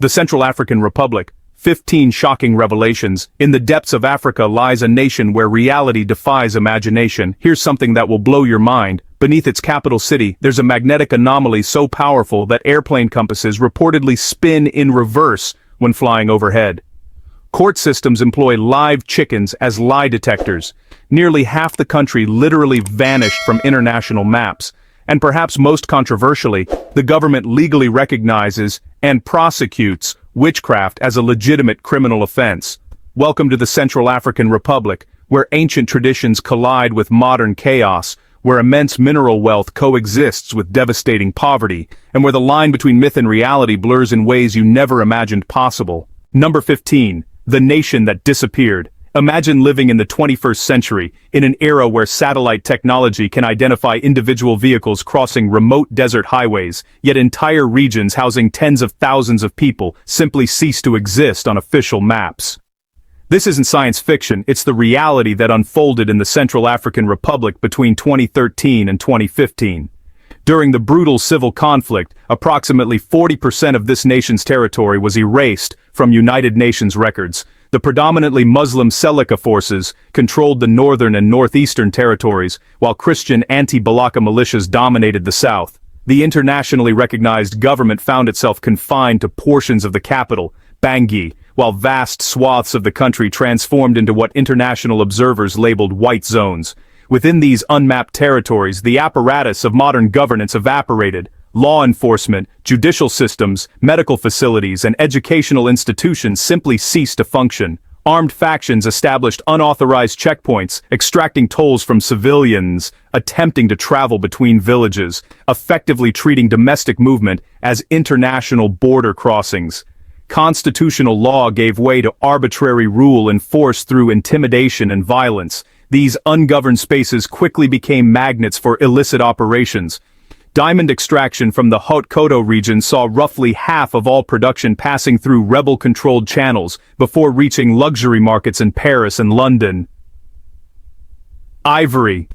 The Central African Republic, 15 shocking revelations. In the depths of Africa lies a nation where reality defies imagination. Here's something that will blow your mind. Beneath its capital city, there's a magnetic anomaly so powerful that airplane compasses reportedly spin in reverse when flying overhead. Court systems employ live chickens as lie detectors. Nearly half the country literally vanished from international maps. And perhaps most controversially, the government legally recognizes and prosecutes witchcraft as a legitimate criminal offense. Welcome to the Central African Republic, where ancient traditions collide with modern chaos, where immense mineral wealth coexists with devastating poverty, and where the line between myth and reality blurs in ways you never imagined possible. Number 15. The nation that disappeared. Imagine living in the 21st century, in an era where satellite technology can identify individual vehicles crossing remote desert highways, yet entire regions housing tens of thousands of people simply cease to exist on official maps. This isn't science fiction, it's the reality that unfolded in the Central African Republic between 2013 and 2015. During the brutal civil conflict, approximately 40% of this nation's territory was erased from United Nations records. The predominantly Muslim Seleka forces controlled the northern and northeastern territories, while Christian anti-Balaka militias dominated the south. The internationally recognized government found itself confined to portions of the capital, Bangui, while vast swaths of the country transformed into what international observers labeled white zones. Within these unmapped territories, the apparatus of modern governance evaporated. Law enforcement, judicial systems, medical facilities, and educational institutions simply ceased to function. Armed factions established unauthorized checkpoints, extracting tolls from civilians attempting to travel between villages, effectively treating domestic movement as international border crossings. Constitutional law gave way to arbitrary rule enforced through intimidation and violence. These ungoverned spaces quickly became magnets for illicit operations. Diamond extraction from the Haute-Koto region saw roughly half of all production passing through rebel-controlled channels before reaching luxury markets in Paris and London. Ivory,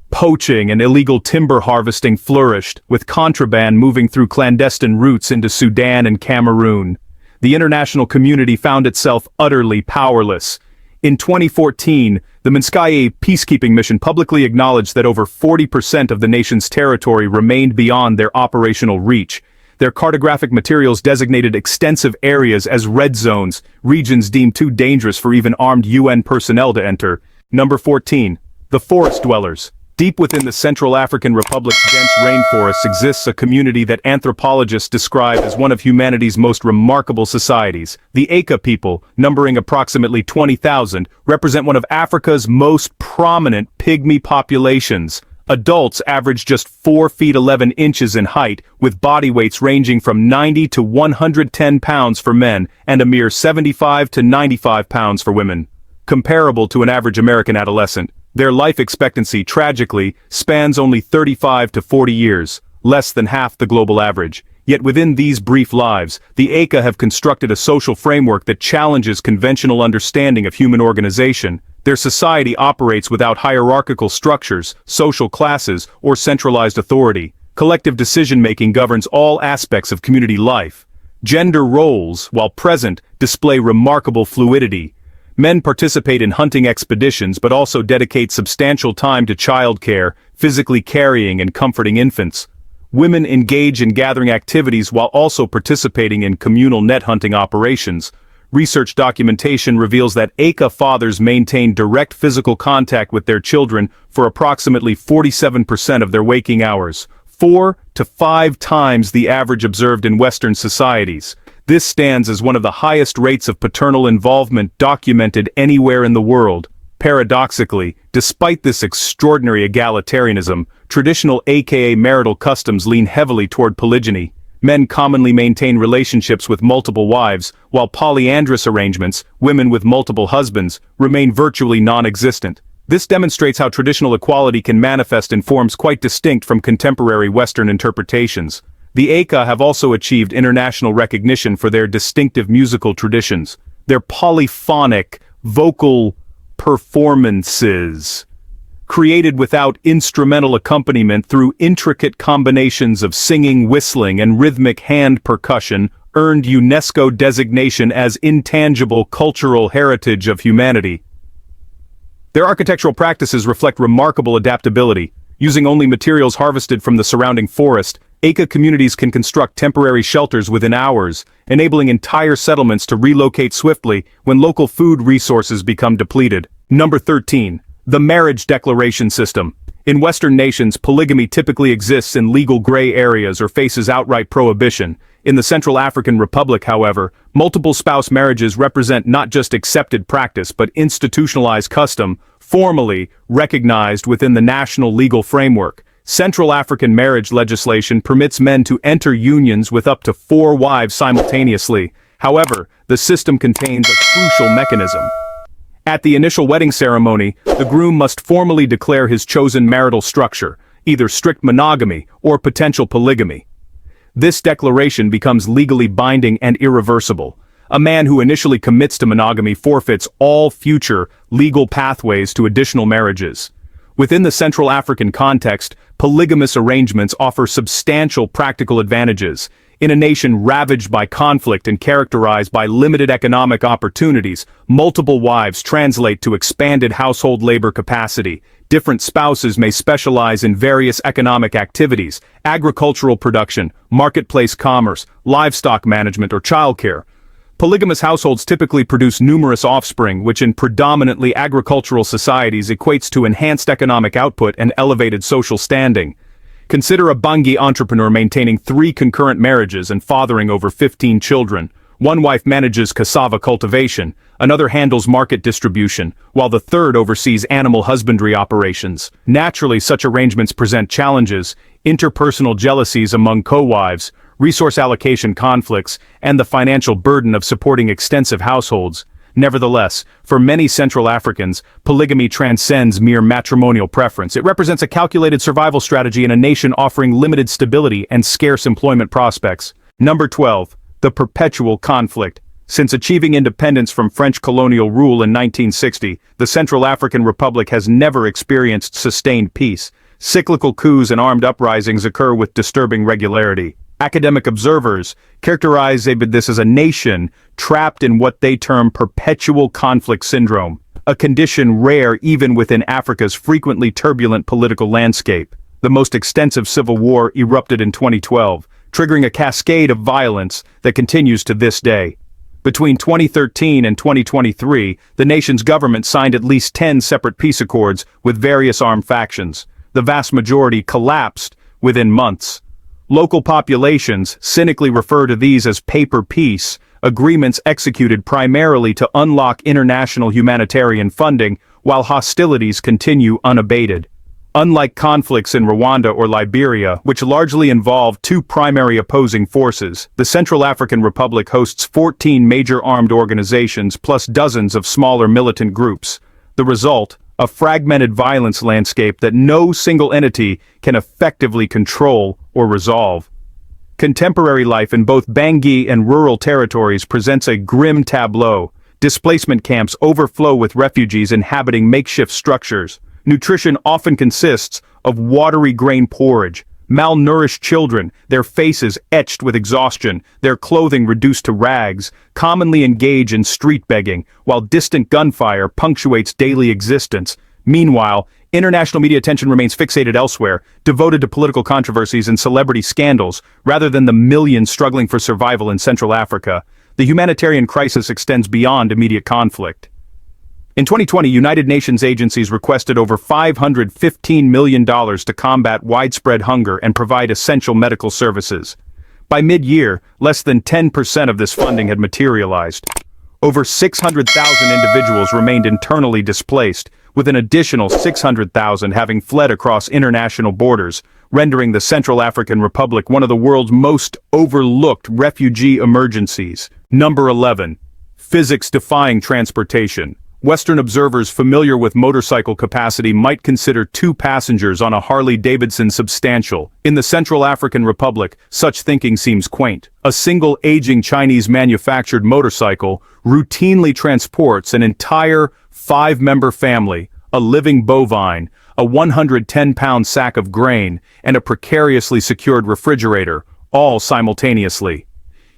poaching and illegal timber harvesting flourished, with contraband moving through clandestine routes into Sudan and Cameroon. The international community found itself utterly powerless. In 2014, the Minskaye peacekeeping mission publicly acknowledged that over 40% of the nation's territory remained beyond their operational reach. Their cartographic materials designated extensive areas as red zones, regions deemed too dangerous for even armed UN personnel to enter. Number 14. The forest dwellers. Deep within the Central African Republic's dense rainforests exists a community that anthropologists describe as one of humanity's most remarkable societies. The Aka people, numbering approximately 20,000, represent one of Africa's most prominent pygmy populations. Adults average just 4 feet 11 inches in height, with body weights ranging from 90 to 110 pounds for men and a mere 75 to 95 pounds for women. Comparable to an average American adolescent. Their life expectancy, tragically, spans only 35 to 40 years, less than half the global average. Yet within these brief lives, the Aka have constructed a social framework that challenges conventional understanding of human organization. Their society operates without hierarchical structures, social classes, or centralized authority. Collective decision-making governs all aspects of community life. Gender roles, while present, display remarkable fluidity. Men participate in hunting expeditions but also dedicate substantial time to childcare, physically carrying and comforting infants. Women engage in gathering activities while also participating in communal net hunting operations. Research documentation reveals that Aka fathers maintain direct physical contact with their children for approximately 47% of their waking hours, 4 to 5 times the average observed in Western societies. This stands as one of the highest rates of paternal involvement documented anywhere in the world. Paradoxically, despite this extraordinary egalitarianism, traditional aka marital customs lean heavily toward polygyny. Men commonly maintain relationships with multiple wives, while polyandrous arrangements, women with multiple husbands, remain virtually non-existent. This demonstrates how traditional equality can manifest in forms quite distinct from contemporary Western interpretations. The Aka have also achieved international recognition for their distinctive musical traditions. Their polyphonic, vocal performances, created without instrumental accompaniment through intricate combinations of singing, whistling, and rhythmic hand percussion, earned UNESCO designation as Intangible Cultural Heritage of Humanity. Their architectural practices reflect remarkable adaptability. Using only materials harvested from the surrounding forest, Aka communities can construct temporary shelters within hours, enabling entire settlements to relocate swiftly when local food resources become depleted. Number 13. The Marriage Declaration System. In Western nations, polygamy typically exists in legal gray areas or faces outright prohibition. In the Central African Republic, however, multiple spouse marriages represent not just accepted practice but institutionalized custom, formally recognized within the national legal framework. Central African marriage legislation permits men to enter unions with up to 4 wives simultaneously. However, the system contains a crucial mechanism. At the initial wedding ceremony, the groom must formally declare his chosen marital structure, either strict monogamy or potential polygamy. This declaration becomes legally binding and irreversible. A man who initially commits to monogamy forfeits all future legal pathways to additional marriages. Within the Central African context, polygamous arrangements offer substantial practical advantages. In a nation ravaged by conflict and characterized by limited economic opportunities, multiple wives translate to expanded household labor capacity. Different spouses may specialize in various economic activities: agricultural production, marketplace commerce, livestock management, or childcare. Polygamous households typically produce numerous offspring, which in predominantly agricultural societies equates to enhanced economic output and elevated social standing. Consider a Bangi entrepreneur maintaining 3 concurrent marriages and fathering over 15 children. One wife manages cassava cultivation, another handles market distribution, while the third oversees animal husbandry operations. Naturally, such arrangements present challenges: interpersonal jealousies among co-wives, resource allocation conflicts, and the financial burden of supporting extensive households. Nevertheless, for many Central Africans, polygamy transcends mere matrimonial preference. It represents a calculated survival strategy in a nation offering limited stability and scarce employment prospects. Number 12. The perpetual conflict. Since achieving independence from French colonial rule in 1960, the Central African Republic has never experienced sustained peace. Cyclical coups and armed uprisings occur with disturbing regularity. Academic observers characterize this as a nation trapped in what they term perpetual conflict syndrome, a condition rare even within Africa's frequently turbulent political landscape. The most extensive civil war erupted in 2012, triggering a cascade of violence that continues to this day. Between 2013 and 2023, the nation's government signed at least 10 separate peace accords with various armed factions. The vast majority collapsed within months. Local populations cynically refer to these as paper peace agreements executed primarily to unlock international humanitarian funding while hostilities continue unabated. Unlike conflicts in Rwanda or Liberia, which largely involve 2 primary opposing forces, the Central African Republic hosts 14 major armed organizations plus dozens of smaller militant groups. The result: a fragmented violence landscape that no single entity can effectively control or resolve. Contemporary life in both Bangui and rural territories presents a grim tableau. Displacement camps overflow with refugees inhabiting makeshift structures. Nutrition often consists of watery grain porridge. Malnourished children, their faces etched with exhaustion, their clothing reduced to rags, commonly engage in street begging, while distant gunfire punctuates daily existence. Meanwhile, international media attention remains fixated elsewhere, devoted to political controversies and celebrity scandals, rather than the millions struggling for survival in Central Africa. The humanitarian crisis extends beyond immediate conflict. In 2020, United Nations agencies requested over $515 million to combat widespread hunger and provide essential medical services. By mid-year, less than 10% of this funding had materialized. Over 600,000 individuals remained internally displaced, with an additional 600,000 having fled across international borders, rendering the Central African Republic one of the world's most overlooked refugee emergencies. Number 11. Physics-defying transportation. Western observers familiar with motorcycle capacity might consider 2 passengers on a Harley-Davidson substantial. In the Central African Republic, such thinking seems quaint. A single aging Chinese-manufactured motorcycle routinely transports an entire 5-member family, a living bovine, a 110-pound sack of grain, and a precariously secured refrigerator, all simultaneously.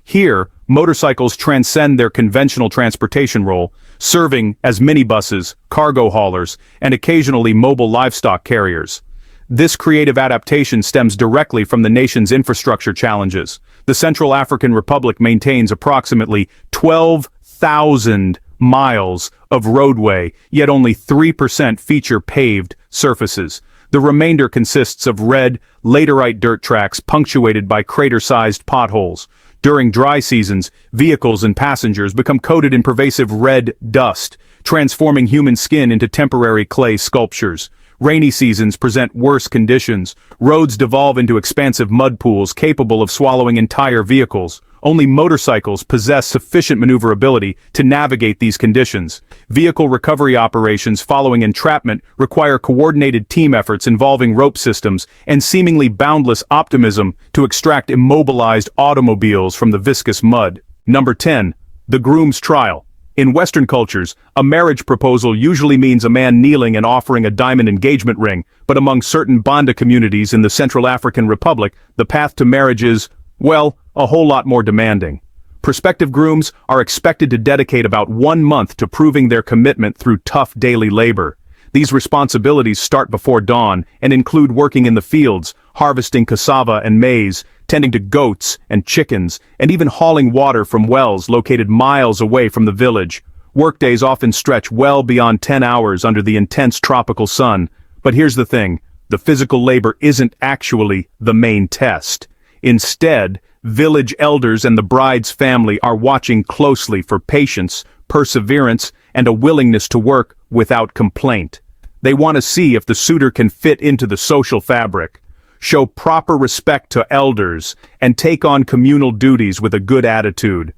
Here, motorcycles transcend their conventional transportation role, serving as minibuses, cargo haulers, and occasionally mobile livestock carriers. This creative adaptation stems directly from the nation's infrastructure challenges. The Central African Republic maintains approximately 12,000 miles of roadway, yet only 3% feature paved surfaces. The remainder consists of red, laterite dirt tracks punctuated by crater-sized potholes. During dry seasons, vehicles and passengers become coated in pervasive red dust, transforming human skin into temporary clay sculptures. Rainy seasons present worse conditions. Roads devolve into expansive mud pools capable of swallowing entire vehicles. Only motorcycles possess sufficient maneuverability to navigate these conditions. Vehicle recovery operations following entrapment require coordinated team efforts involving rope systems and seemingly boundless optimism to extract immobilized automobiles from the viscous mud. Number 10. The groom's trial. In Western cultures, a marriage proposal usually means a man kneeling and offering a diamond engagement ring, but among certain Banda communities in the Central African Republic, the path to marriage is, well, a whole lot more demanding. Prospective grooms are expected to dedicate about 1 month to proving their commitment through tough daily labor. These responsibilities start before dawn and include working in the fields, harvesting cassava and maize, tending to goats and chickens, and even hauling water from wells located miles away from the village. Workdays often stretch well beyond 10 hours under the intense tropical sun. But here's the thing, the physical labor isn't actually the main test. Instead, village elders and the bride's family are watching closely for patience, perseverance, and a willingness to work without complaint. They want to see if the suitor can fit into the social fabric, show proper respect to elders, and take on communal duties with a good attitude.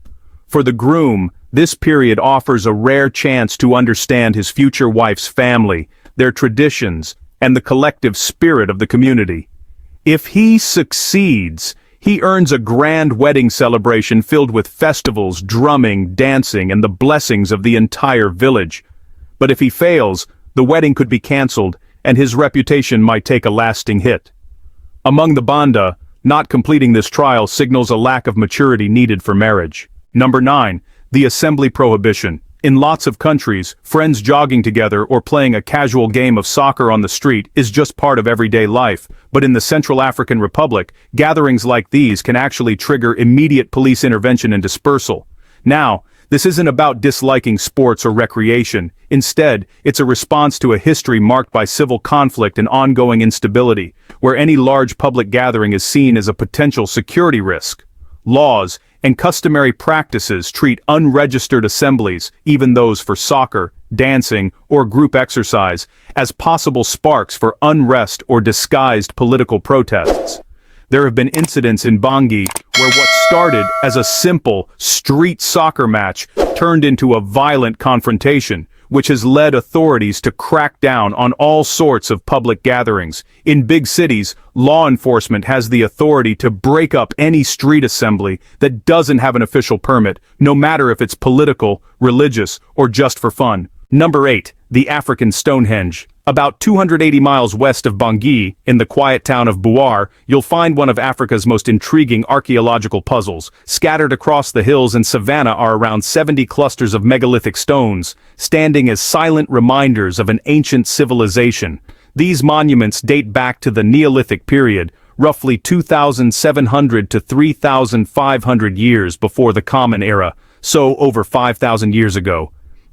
For the groom, this period offers a rare chance to understand his future wife's family, their traditions, and the collective spirit of the community. If he succeeds, he earns a grand wedding celebration filled with festivals, drumming, dancing, and the blessings of the entire village. But if he fails, the wedding could be cancelled, and his reputation might take a lasting hit. Among the Banda, not completing this trial signals a lack of maturity needed for marriage. Number 9. The assembly prohibition. In lots of countries, friends jogging together or playing a casual game of soccer on the street is just part of everyday life, but in the Central African Republic, gatherings like these can actually trigger immediate police intervention and dispersal. Now, this isn't about disliking sports or recreation. Instead, it's a response to a history marked by civil conflict and ongoing instability, where any large public gathering is seen as a potential security risk. Laws and customary practices treat unregistered assemblies, even those for soccer, dancing, or group exercise, as possible sparks for unrest or disguised political protests. There have been incidents in Bangui where what started as a simple street soccer match turned into a violent confrontation, which has led authorities to crack down on all sorts of public gatherings. In big cities, law enforcement has the authority to break up any street assembly that doesn't have an official permit, no matter if it's political, religious, or just for fun. Number 8. The African Stonehenge. About 280 miles west of Bangui, in the quiet town of Bouar, you'll find one of Africa's most intriguing archaeological puzzles. Scattered across the hills and savanna are around 70 clusters of megalithic stones, standing as silent reminders of an ancient civilization. These monuments date back to the Neolithic period, roughly 2,700 to 3,500 years before the Common Era, so over 5,000 years ago.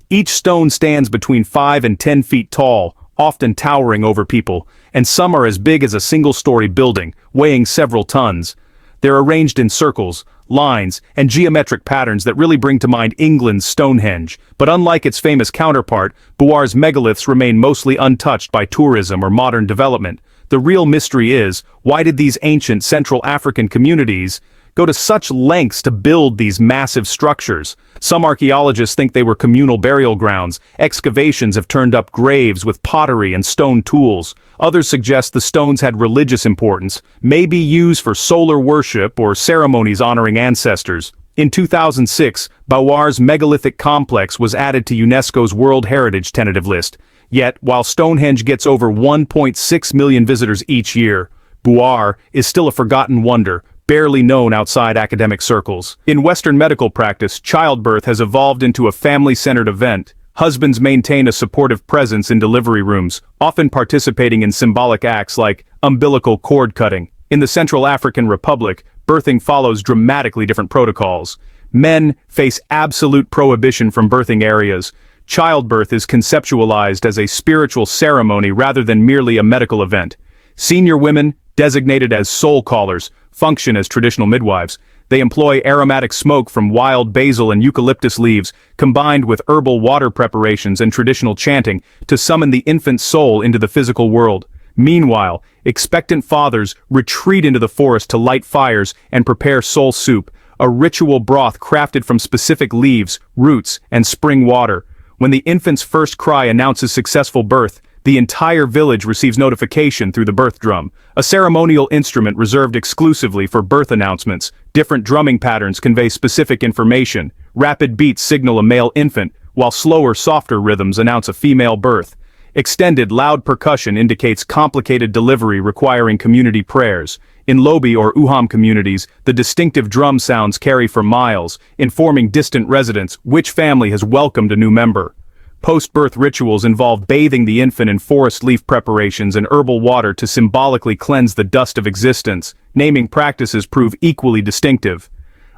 Each stone stands between 5 and 10 feet tall, often towering over people, and some are as big as a single-story building, weighing several tons. They're arranged in circles, lines, and geometric patterns that really bring to mind England's Stonehenge. But unlike its famous counterpart, Bouar's megaliths remain mostly untouched by tourism or modern development. The real mystery is, why did these ancient Central African communities go to such lengths to build these massive structures? Some archaeologists think they were communal burial grounds. Excavations have turned up graves with pottery and stone tools. Others suggest the stones had religious importance, maybe used for solar worship or ceremonies honoring ancestors. In 2006, Bouar's megalithic complex was added to UNESCO's World Heritage tentative list. Yet, while Stonehenge gets over 1.6 million visitors each year, Bouar is still a forgotten wonder, barely known outside academic circles. In Western medical practice, childbirth has evolved into a family-centered event. Husbands maintain a supportive presence in delivery rooms, often participating in symbolic acts like umbilical cord cutting. In the Central African Republic, birthing follows dramatically different protocols. Men face absolute prohibition from birthing areas. Childbirth is conceptualized as a spiritual ceremony rather than merely a medical event. Senior women, designated as soul callers, function as traditional midwives. They employ aromatic smoke from wild basil and eucalyptus leaves, combined with herbal water preparations and traditional chanting, to summon the infant soul into the physical world. Meanwhile, expectant fathers retreat into the forest to light fires and prepare soul soup, a ritual broth crafted from specific leaves, roots, and spring water. When the infant's first cry announces successful birth, the entire village receives notification through the birth drum, a ceremonial instrument reserved exclusively for birth announcements. Different drumming patterns convey specific information. Rapid beats signal a male infant, while slower, softer rhythms announce a female birth. Extended, loud percussion indicates complicated delivery requiring community prayers. In Lobi or Uham communities, the distinctive drum sounds carry for miles, informing distant residents which family has welcomed a new member. Post-birth rituals involve bathing the infant in forest leaf preparations and herbal water to symbolically cleanse the dust of existence. Naming practices prove equally distinctive.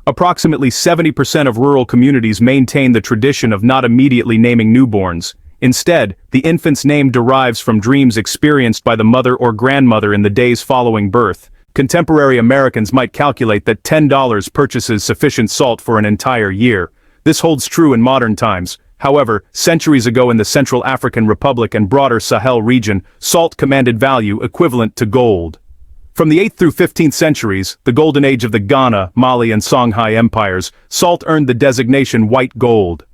Approximately 70% of rural communities maintain the tradition of not immediately naming newborns. Instead, the infant's name derives from dreams experienced by the mother or grandmother in the days following birth. Contemporary Americans might calculate that $10 purchases sufficient salt for an entire year. This holds true in modern times. However, centuries ago in the Central African Republic and broader Sahel region, salt commanded value equivalent to gold. From the 8th through 15th centuries, the golden age of the Ghana, Mali and Songhai empires, salt earned the designation white gold.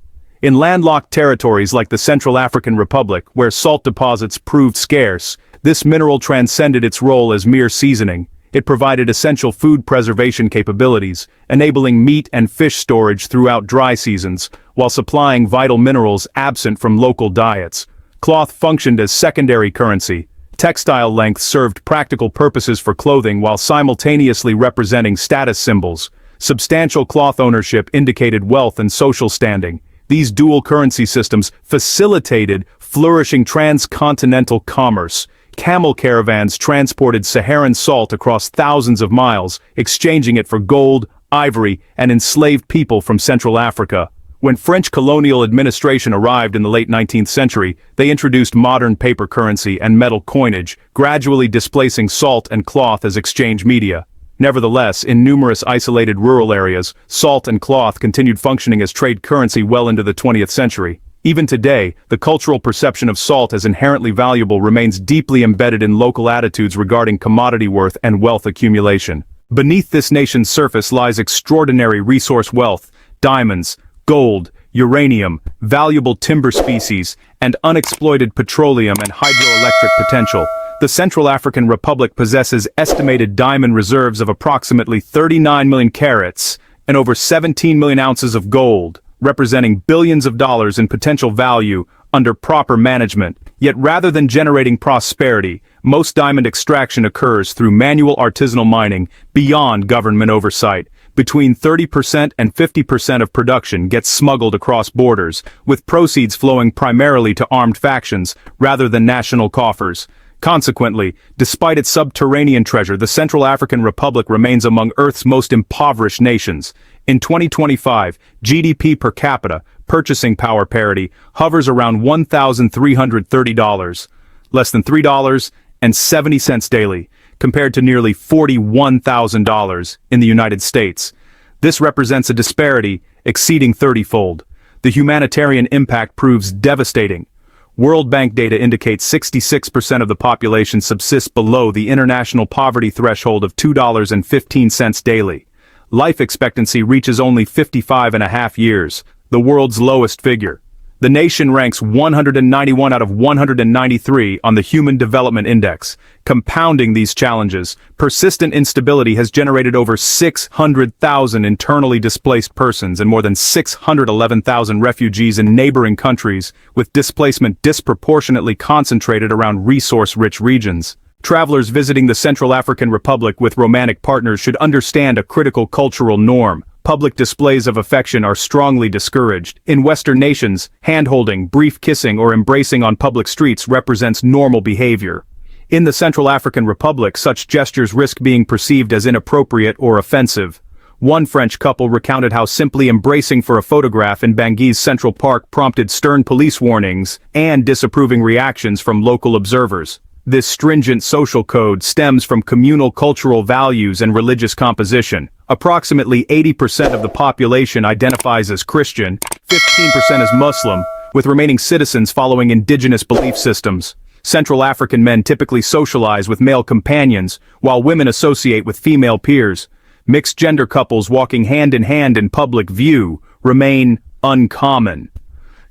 In landlocked territories like the Central African Republic, where salt deposits proved scarce, this mineral transcended its role as mere seasoning. It provided essential food preservation capabilities, enabling meat and fish storage throughout dry seasons, while supplying vital minerals absent from local diets. Cloth functioned as secondary currency. Textile length served practical purposes for clothing while simultaneously representing status symbols. Substantial cloth ownership indicated wealth and social standing. These dual currency systems facilitated flourishing transcontinental commerce. Camel caravans transported Saharan salt across thousands of miles, exchanging it for gold, ivory, and enslaved people from Central Africa. When French colonial administration arrived in the late 19th century, they introduced modern paper currency and metal coinage, gradually displacing salt and cloth as exchange media. Nevertheless, in numerous isolated rural areas, salt and cloth continued functioning as trade currency well into the 20th century. Even today, the cultural perception of salt as inherently valuable remains deeply embedded in local attitudes regarding commodity worth and wealth accumulation. Beneath this nation's surface lies extraordinary resource wealth: diamonds, gold, uranium, valuable timber species, and unexploited petroleum and hydroelectric potential. The Central African Republic possesses estimated diamond reserves of approximately 39 million carats and over 17 million ounces of gold, representing billions of dollars in potential value under proper management. Yet rather than generating prosperity, most diamond extraction occurs through manual artisanal mining beyond government oversight. Between 30% and 50% of production gets smuggled across borders, with proceeds flowing primarily to armed factions rather than national coffers. Consequently, despite its subterranean treasure, the Central African Republic remains among Earth's most impoverished nations. In 2025, GDP per capita, purchasing power parity, hovers around $1,330, less than $3.70 daily, compared to nearly $41,000 in the United States. This represents a disparity exceeding 30-fold. The humanitarian impact proves devastating. World Bank data indicates 66% of the population subsists below the international poverty threshold of $2.15 daily. Life expectancy reaches only 55.5 years, the world's lowest figure. The nation ranks 191 out of 193 on the Human Development Index. Compounding these challenges, persistent instability has generated over 600,000 internally displaced persons and more than 611,000 refugees in neighboring countries, with displacement disproportionately concentrated around resource-rich regions. Travelers visiting the Central African Republic with romantic partners should understand a critical cultural norm. Public displays of affection are strongly discouraged. In Western nations, hand-holding, brief kissing or embracing on public streets represents normal behavior. In the Central African Republic, such gestures risk being perceived as inappropriate or offensive. One French couple recounted how simply embracing for a photograph in Bangui's Central Park prompted stern police warnings and disapproving reactions from local observers. This stringent social code stems from communal cultural values and religious composition. Approximately 80% of the population identifies as Christian, 15% as Muslim, with remaining citizens following indigenous belief systems. Central African men typically socialize with male companions, while women associate with female peers. Mixed-gender couples walking hand-in-hand in public view remain uncommon.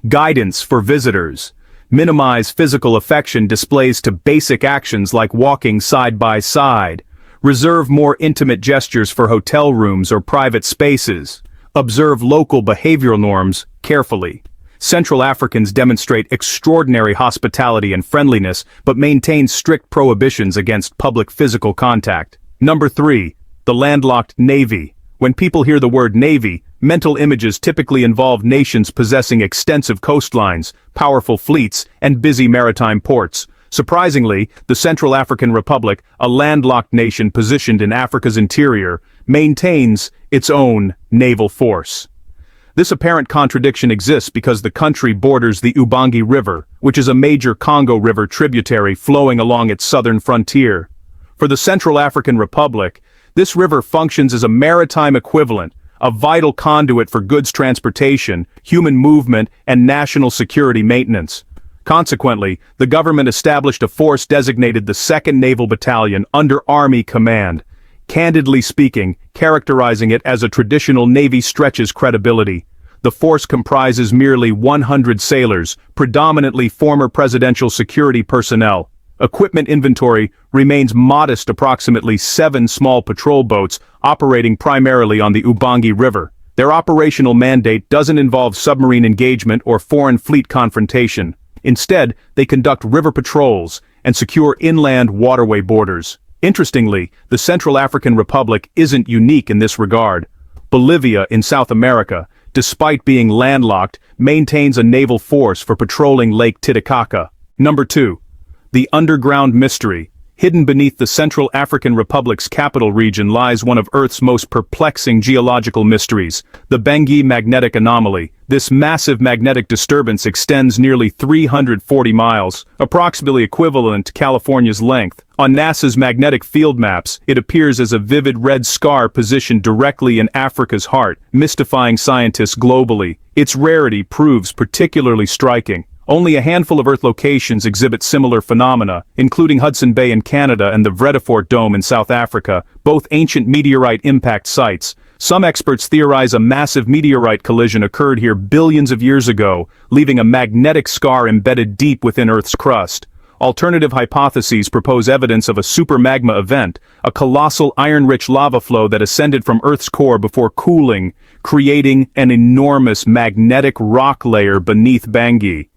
Guidance for visitors. Minimize physical affection displays to basic actions like walking side by side. Reserve more intimate gestures for hotel rooms or private spaces. Observe local behavioral norms carefully. Central Africans demonstrate extraordinary hospitality and friendliness, but maintain strict prohibitions against public physical contact. Number 3. The landlocked navy. When people hear the word navy, mental images typically involve nations possessing extensive coastlines, powerful fleets, and busy maritime ports. Surprisingly, the Central African Republic, a landlocked nation positioned in Africa's interior, maintains its own naval force. This apparent contradiction exists because the country borders the Ubangi River, which is a major Congo River tributary flowing along its southern frontier. For the Central African Republic, this river functions as a maritime equivalent, a vital conduit for goods transportation, human movement, and national security maintenance. Consequently, the government established a force designated the 2nd Naval Battalion under Army Command. Candidly speaking, characterizing it as a traditional Navy stretches credibility. The force comprises merely 100 sailors, predominantly former presidential security personnel. Equipment inventory remains modest, approximately 7 small patrol boats operating primarily on the Ubangi River. Their operational mandate doesn't involve submarine engagement or foreign fleet confrontation. Instead, they conduct river patrols and secure inland waterway borders. Interestingly, the Central African Republic isn't unique in this regard. Bolivia in South America, despite being landlocked, maintains a naval force for patrolling Lake Titicaca. Number 2. The underground mystery. Hidden beneath the Central African Republic's capital region lies one of Earth's most perplexing geological mysteries, the Bangui magnetic anomaly. This massive magnetic disturbance extends nearly 340 miles, approximately equivalent to California's length. On NASA's magnetic field maps, it appears as a vivid red scar positioned directly in Africa's heart, mystifying scientists globally. Its rarity proves particularly striking. Only a handful of Earth locations exhibit similar phenomena, including Hudson Bay in Canada and the Vredefort Dome in South Africa, both ancient meteorite impact sites. Some experts theorize a massive meteorite collision occurred here billions of years ago, leaving a magnetic scar embedded deep within Earth's crust. Alternative hypotheses propose evidence of a supermagma event, a colossal iron-rich lava flow that ascended from Earth's core before cooling, creating an enormous magnetic rock layer beneath Bangui.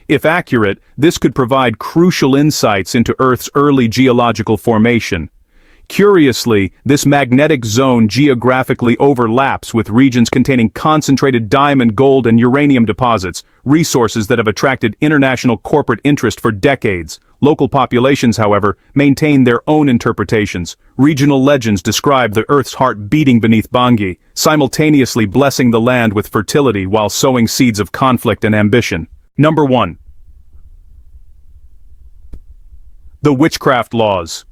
If accurate, this could provide crucial insights into Earth's early geological formation. Curiously, this magnetic zone geographically overlaps with regions containing concentrated diamond, gold, and uranium deposits, resources that have attracted international corporate interest for decades. Local populations, however, maintain their own interpretations. Regional legends describe the Earth's heart beating beneath Bangui, simultaneously blessing the land with fertility while sowing seeds of conflict and ambition. Number 1. The witchcraft laws.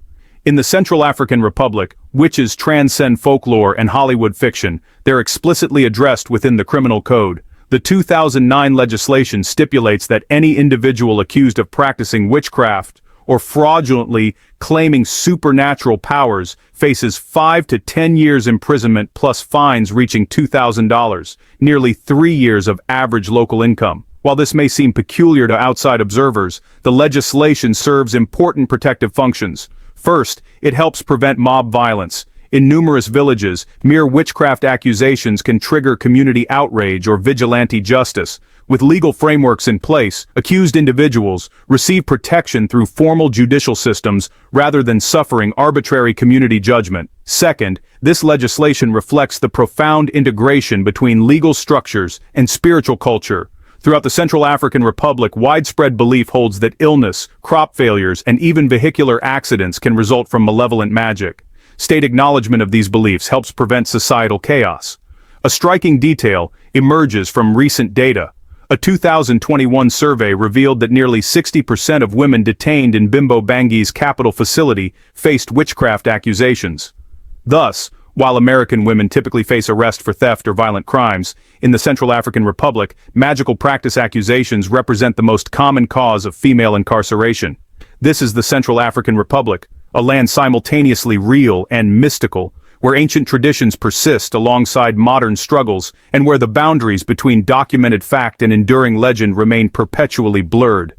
In the Central African Republic, witches transcend folklore and Hollywood fiction. They're explicitly addressed within the criminal code. The 2009 legislation stipulates that any individual accused of practicing witchcraft or fraudulently claiming supernatural powers faces 5 to 10 years imprisonment plus fines reaching $2,000, nearly 3 years of average local income. While this may seem peculiar to outside observers, the legislation serves important protective functions. First, it helps prevent mob violence. In numerous villages, mere witchcraft accusations can trigger community outrage or vigilante justice. With legal frameworks in place, accused individuals receive protection through formal judicial systems rather than suffering arbitrary community judgment. Second, this legislation reflects the profound integration between legal structures and spiritual culture. Throughout the Central African Republic, widespread belief holds that illness, crop failures, and even vehicular accidents can result from malevolent magic. State acknowledgement of these beliefs helps prevent societal chaos. A striking detail emerges from recent data. A 2021 survey revealed that nearly 60% of women detained in Bimbo Bangi's capital facility faced witchcraft accusations. Thus, while American women typically face arrest for theft or violent crimes, in the Central African Republic, magical practice accusations represent the most common cause of female incarceration. This is the Central African Republic, a land simultaneously real and mystical, where ancient traditions persist alongside modern struggles, and where the boundaries between documented fact and enduring legend remain perpetually blurred.